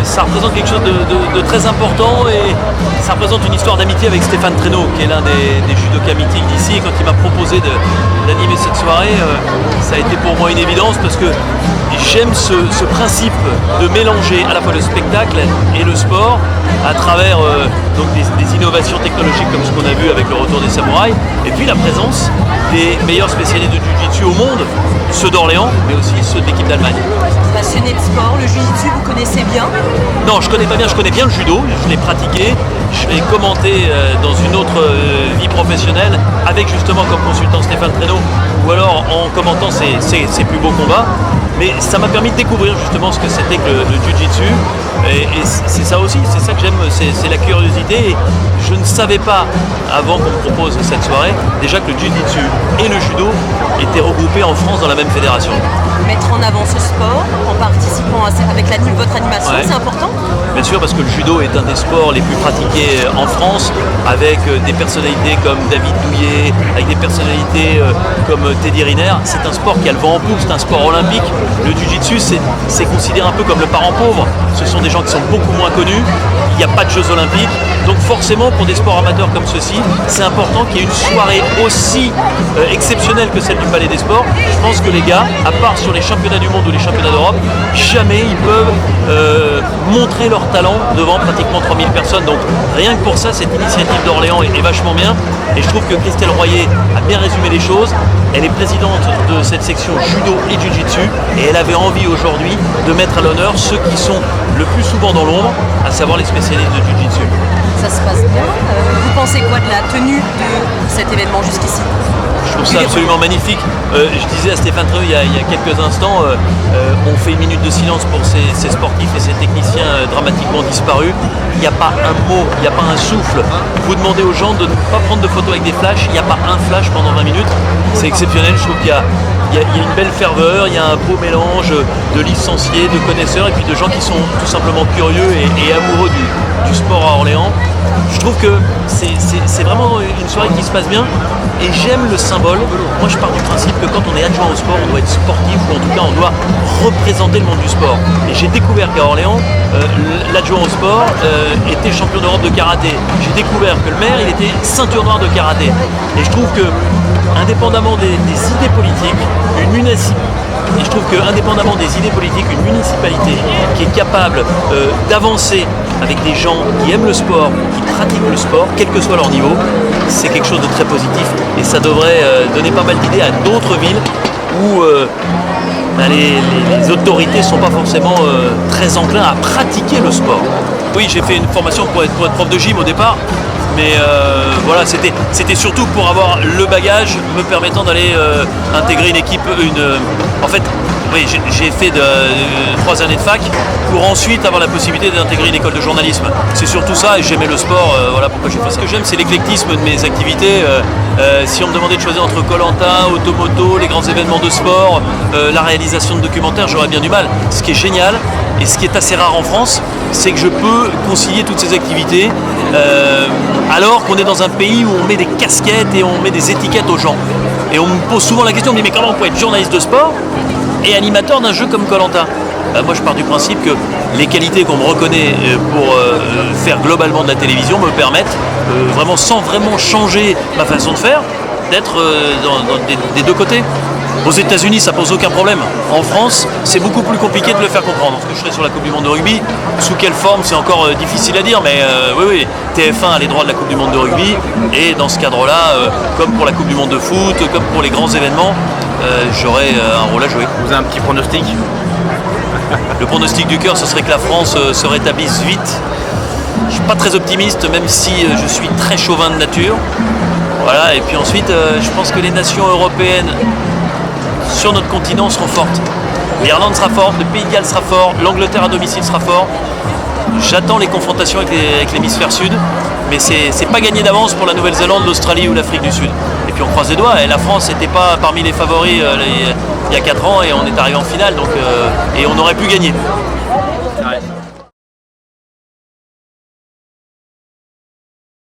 ça représente quelque chose de très important et ça représente une histoire d'amitié avec Stéphane Traîneau, qui est l'un des judokas mythiques d'ici. Et quand il m'a proposé d'animer cette soirée, ça a été pour moi une évidence parce que j'aime ce principe de mélanger à la fois le spectacle et le sport à travers donc des innovations technologiques comme ce qu'on a vu avec le retour des samouraïs et puis la présence des meilleurs spécialistes de Jiu-Jitsu au monde, ceux d'Orléans mais aussi ceux de l'équipe d'Allemagne. Passionné de sport, le Jiu-Jitsu vous connaissez bien? Non, je connais pas bien, je connais bien le judo, je l'ai pratiqué, je l'ai commenté dans une autre vie professionnelle avec justement comme consultant Stéphane Traîneau ou alors en commentant ses plus beaux combats. Mais ça m'a permis de découvrir justement ce que c'était que le Jiu-Jitsu et c'est ça aussi, c'est ça que j'aime, c'est la curiosité et je ne savais pas avant qu'on me propose cette soirée déjà que le Jiu-Jitsu et le judo étaient regroupés en France dans la même fédération. Mettre en avant ce sport en participant avec votre animation, ouais. C'est important? Bien sûr, parce que le judo est un des sports les plus pratiqués en France, avec des personnalités comme David Douillet, avec des personnalités comme Teddy Riner. C'est un sport qui a le vent en poupe, c'est un sport olympique. Le Jiu-Jitsu, c'est considéré un peu comme le parent pauvre. Ce sont des gens qui sont beaucoup moins connus. Il n'y a pas de Jeux Olympiques. Donc forcément, pour des sports amateurs comme ceux-ci, c'est important qu'il y ait une soirée aussi exceptionnelle que celle du Palais des Sports. Je pense que les gars, à part sur les championnats du monde ou les championnats d'Europe, jamais ils peuvent montrer leur talent devant pratiquement 3000 personnes. Donc rien que pour ça, cette initiative d'Orléans est vachement bien. Et je trouve que Christelle Royer a bien résumé les choses. Elle est présidente de cette section judo et jiu-jitsu et elle avait envie aujourd'hui de mettre à l'honneur ceux qui sont le plus souvent dans l'ombre, à savoir les spécialistes de jiu-jitsu. Ça se passe bien. Vous pensez quoi de la tenue de cet événement jusqu'ici? Je trouve ça absolument magnifique. Je disais à Stéphane Traîneau il y a quelques instants, on fait une minute de silence pour ces sportifs et ces techniciens dramatiquement disparus. Il n'y a pas un mot, il n'y a pas un souffle. Vous demandez aux gens de ne pas prendre de photos avec des flashs, il n'y a pas un flash pendant 20 minutes. C'est exceptionnel, je trouve qu'il y a une belle ferveur, il y a un beau mélange de licenciés, de connaisseurs et puis de gens qui sont tout simplement curieux et amoureux du sport à Orléans. Je trouve que c'est vraiment une soirée qui se passe bien et j'aime le symbole. Moi je pars du principe que quand on est adjoint au sport, on doit être sportif ou en tout cas on doit représenter le monde du sport. Et j'ai découvert qu'à Orléans, l'adjoint au sport était champion d'Europe de karaté. J'ai découvert que le maire il était ceinture noire de karaté. Et je trouve que indépendamment des idées politiques, et je trouve qu'indépendamment des idées politiques, une municipalité qui est capable d'avancer avec des gens qui aiment le sport, qui pratiquent le sport, quel que soit leur niveau, c'est quelque chose de très positif et ça devrait donner pas mal d'idées à d'autres villes où les autorités ne sont pas forcément très enclins à pratiquer le sport. Oui, j'ai fait une formation pour être prof de gym au départ. Mais voilà, c'était surtout pour avoir le bagage me permettant d'aller intégrer une équipe. En fait, oui, j'ai fait 3 années de fac pour ensuite avoir la possibilité d'intégrer une école de journalisme. C'est surtout ça et j'aimais le sport, voilà pourquoi j'ai fait. Ce que j'aime, c'est l'éclectisme de mes activités. Si on me demandait de choisir entre Koh-Lanta, Automoto, les grands événements de sport, la réalisation de documentaires, j'aurais bien du mal. Ce qui est génial et ce qui est assez rare en France, c'est que je peux concilier toutes ces activités alors qu'on est dans un pays où on met des casquettes et on met des étiquettes aux gens. Et on me pose souvent la question, on me dit mais comment on peut être journaliste de sport et animateur d'un jeu comme Koh-Lanta? Moi je pars du principe que les qualités qu'on me reconnaît pour faire globalement de la télévision me permettent vraiment sans vraiment changer ma façon de faire, d'être des deux côtés. Aux États-Unis, ça pose aucun problème. En France, c'est beaucoup plus compliqué de le faire comprendre. Parce que je serai sur la Coupe du Monde de rugby. Sous quelle forme, c'est encore difficile à dire. Mais oui, TF1 a les droits de la Coupe du Monde de rugby. Et dans ce cadre-là, comme pour la Coupe du Monde de foot, comme pour les grands événements, j'aurai un rôle à jouer. Vous avez un petit pronostic? Le pronostic du cœur, ce serait que la France se rétablisse vite. Je ne suis pas très optimiste, même si je suis très chauvin de nature. Voilà. Et puis ensuite, je pense que les nations européennes sur notre continent seront fortes. L'Irlande sera forte, le Pays de Galles sera fort, l'Angleterre à domicile sera fort. J'attends les confrontations avec l'hémisphère sud, mais c'est pas gagné d'avance pour la Nouvelle-Zélande, l'Australie ou l'Afrique du Sud. Et puis on croise les doigts, et la France n'était pas parmi les favoris il y a 4 ans et on est arrivé en finale, donc, et on aurait pu gagner.